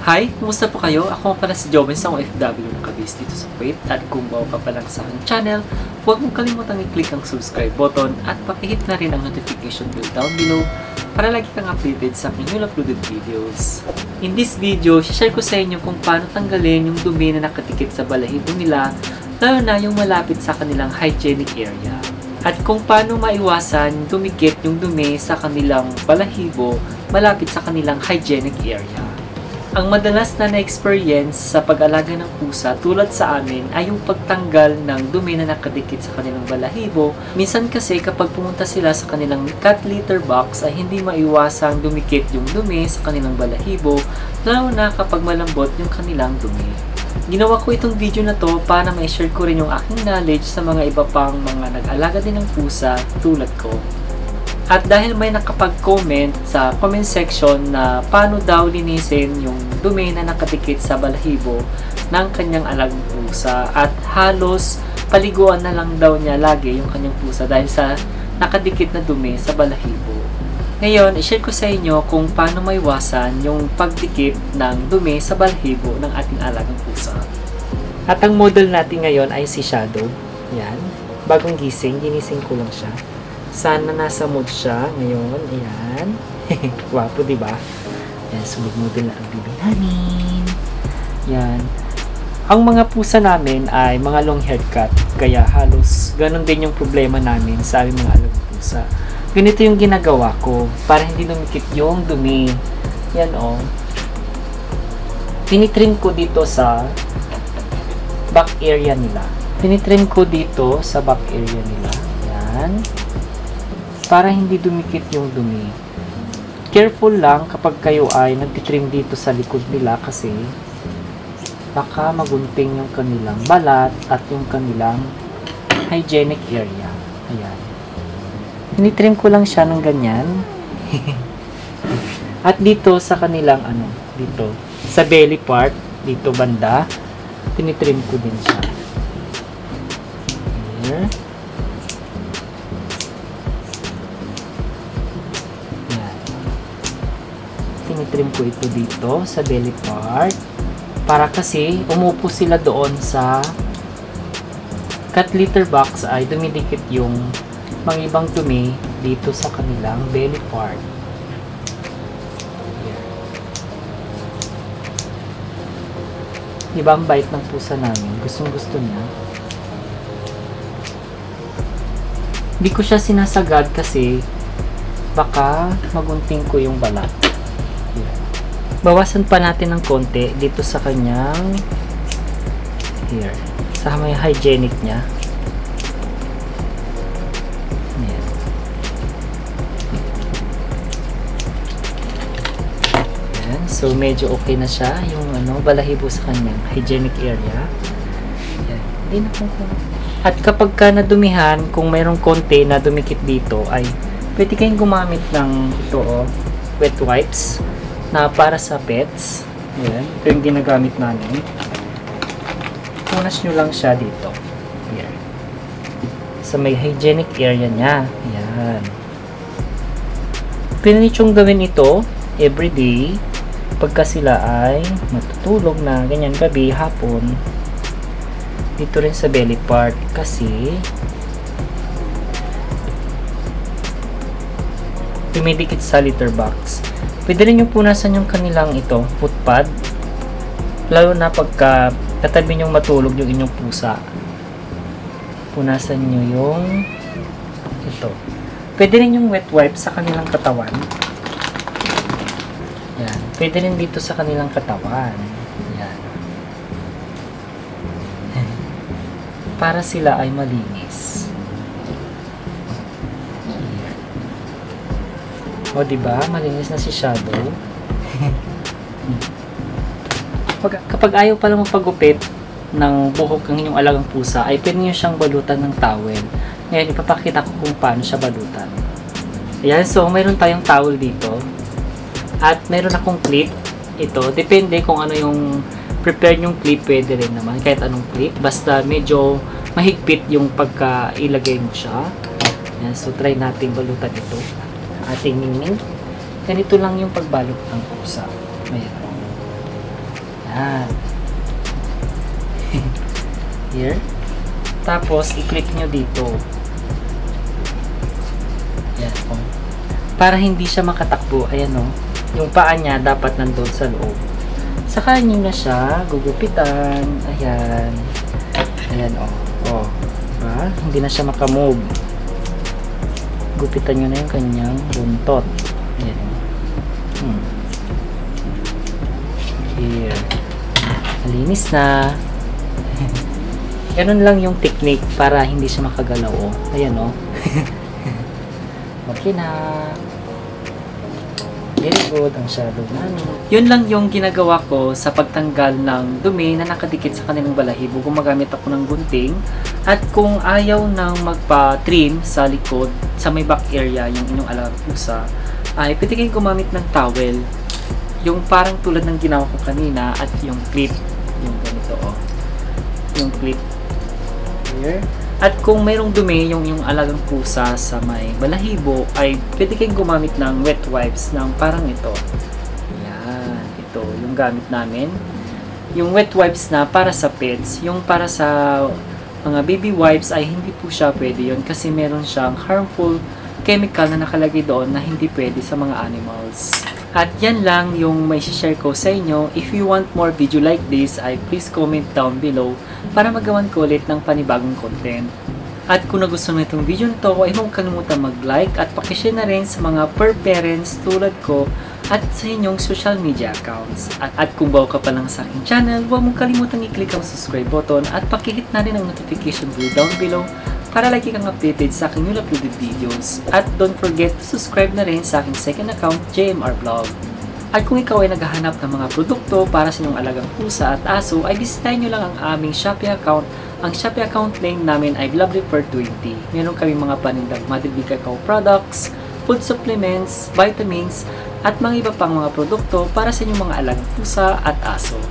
Hi! Kumusta po kayo? Ako pala si Joven, isang OFW na kabis dito sa Kuwait. At kung bago ka pa lang sa aking channel, huwag mong kalimutang i-click ang subscribe button at pakihit na rin ang notification bell down below para lagi kang updated sa aking new uploaded videos. In this video, share ko sa inyo kung paano tanggalin yung dumi na nakatikip sa balahibo nila, lalo na yung malapit sa kanilang hygienic area. At kung paano maiwasan dumikit yung dumi sa kanilang balahibo malapit sa kanilang hygienic area. Ang madalas na na-experience sa pag-alaga ng pusa tulad sa amin ay yung pagtanggal ng dumi na nakadikit sa kanilang balahibo. Minsan kasi kapag pumunta sila sa kanilang cat litter box ay hindi maiwasang dumikit yung dumi sa kanilang balahibo, lalo na kapag malambot yung kanilang dumi. Ginawa ko itong video na to para ma-share ko rin yung aking knowledge sa mga iba pang mga nag-alaga din ng pusa tulad ko. At dahil may nakapag-comment sa comment section na paano daw linisin yung dumi na nakatikit sa balahibo ng kanyang alagang pusa at halos paliguan na lang daw niya lagi yung kanyang pusa dahil sa nakadikit na dumi sa balahibo. Ngayon, i-share ko sa inyo kung paano maiwasan yung pagdikit ng dumi sa balahibo ng ating alagang pusa. At ang model natin ngayon ay si Shadow. Yan. Bagong gising, ginising ko lang siya. Sana nasa mood siya ngayon. Ayan. Wapo, diba? Yan, sulit model na ang bibi namin. Yan. Ang mga pusa namin ay mga long haired cat. Kaya halos ganun din yung problema namin sa aming mga alagang pusa. Ganito yung ginagawa ko para hindi lumikit yung dumi. Yan o. Tinitrim ko dito sa back area nila. Tinitrim ko dito sa back area nila. Yan. Para hindi dumikit yung dumi. Careful lang kapag kayo ay nagtitrim dito sa likod nila kasi baka magunting yung kanilang balat at yung kanilang hygienic area. Ayan. Tinitrim ko lang siya ng ganyan. At dito sa kanilang dito sa belly part, dito banda, tinitrim ko din siya. Here. Tinitrim ko ito dito sa belly part para kasi umupo sila doon sa cat litter box ay dumidikit yung mga ibang dumi dito sa kanilang belly part. Diba ang bait ng pusa namin? Gustong gusto niya. Hindi ko siya sinasagad kasi baka magunting ko yung balat. Bawasan pa natin ng konti dito sa kanyang here, sa may hygienic niya. Ayan. Ayan. So medyo okay na siya yung balahibo sa kanyang hygienic area. Ayan. Hindi na po. At kapag ka nadumihan, kung mayroong konti na dumikit dito ay pwede kayong gumamit ng wet wipes na para sa pets. Ayan. Ito yung ginagamit namin. Punas nyo lang siya dito. Ayan. Sa may hygienic area niya. Ayan. Pwede nyo gawin ito everyday pagka sila ay matutulog na ganyan gabi, hapon. Dito rin sa belly part kasi dumidikit sa litter box. Pwede rin yung punasan yung kanilang foot pad. Lalo na pagka katabi nyong matulog yung inyong pusa. Punasan nyo yung ito. Pwede rin yung wet wipe sa kanilang katawan. Yan. Pwede rin dito sa kanilang katawan. Yan. Para sila ay malinis. O, diba? Malinis na si Shadow. Kapag ayaw pala magpagupit ng buhok ng inyong alagang pusa, ay pwede nyo siyang balutan ng towel. Ngayon, ipapakita ko kung paano siya balutan. Ayan, so mayroon tayong towel dito. At mayroon akong clip. Ito, depende kung ano yung prepare yung clip, pwede rin naman. Kahit anong clip. Basta medyo mahigpit yung pagka-ilagay mo siya. Ayan, so try natin balutan ito. Ating ningning. Ganito lang yung pagbalot ng pusa. Ayan. Yan. Here. Tapos, i-click nyo dito. Yan. Oh. Para hindi siya makatakbo. Ayan o. Yung paa niya dapat nandun sa loob. Saka nyo na siya gugupitan. Ayan. Ayan o. Oh. Diba? Hindi na siya makamove. Gupitan nyo na yung kanyang buntot. Ayan. Here. Malinis na. Ganun lang yung technique para hindi siya makagalaw. Oh. Ayan o. Okay na. Very good ang shadow namin. Yun lang yung ginagawa ko sa pagtanggal ng dumi na nakadikit sa kanilang balahibo. Gumagamit ako ng gunting. At kung ayaw nang magpa-trim sa likod, sa may back area, yung inyong alagang pusa, ay pwede kayong gumamit ng towel. Yung parang tulad ng ginawa ko kanina at yung clip. Yung ganito oh. Yung clip. Here. At kung mayroong dumi yung alagang pusa sa may balahibo, ay pwede kayong gumamit ng wet wipes ng parang ito. Yan. Ito yung gamit namin. Yung wet wipes na para sa pets, yung para sa mga baby wipes ay hindi po siya pwede yun kasi meron siyang harmful chemical na nakalagay doon na hindi pwede sa mga animals. At yan lang yung may share ko sa inyo. If you want more video like this, ay please comment down below para magawan ko ulit ng panibagong content. At kung nagustuhan mo itong video nito, ay huwag kalimutan mag-like at pakishare na rin sa mga per parents tulad ko at sa inyong social media accounts. At kung bago ka pa lang sa aking channel, huwag mong kalimutan i-click ang subscribe button at pakihit na rin ang notification bell down below para lagi kang updated sa aking newly uploaded videos. At don't forget to subscribe na rin sa aking second account, JMR Vlog. At kung ikaw ay naghahanap ng mga produkto para sa inyong alagang pusa at aso, ay bisitahin nyo lang ang aming Shopee account. Ang Shopee account name namin ay Lovelyfur20. Meron kami mga panindang Mother Bee Cacao products, food supplements, vitamins, at mga iba pang mga produkto para sa inyong mga alagang pusa at aso.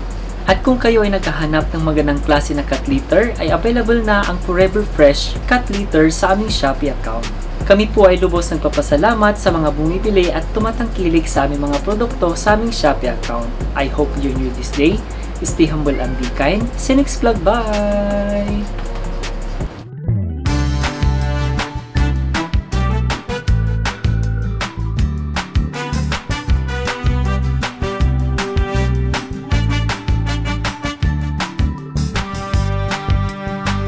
At kung kayo ay naghahanap ng magandang klase na cat litter, ay available na ang Forever Fresh cat litter sa aming Shopee account. Kami po ay lubos nagpapasalamat sa mga bumibili at tumatangkilik sa aming mga produkto sa aming Shopee account. I hope you enjoy this day. Stay humble and be kind. See you next vlog. Bye!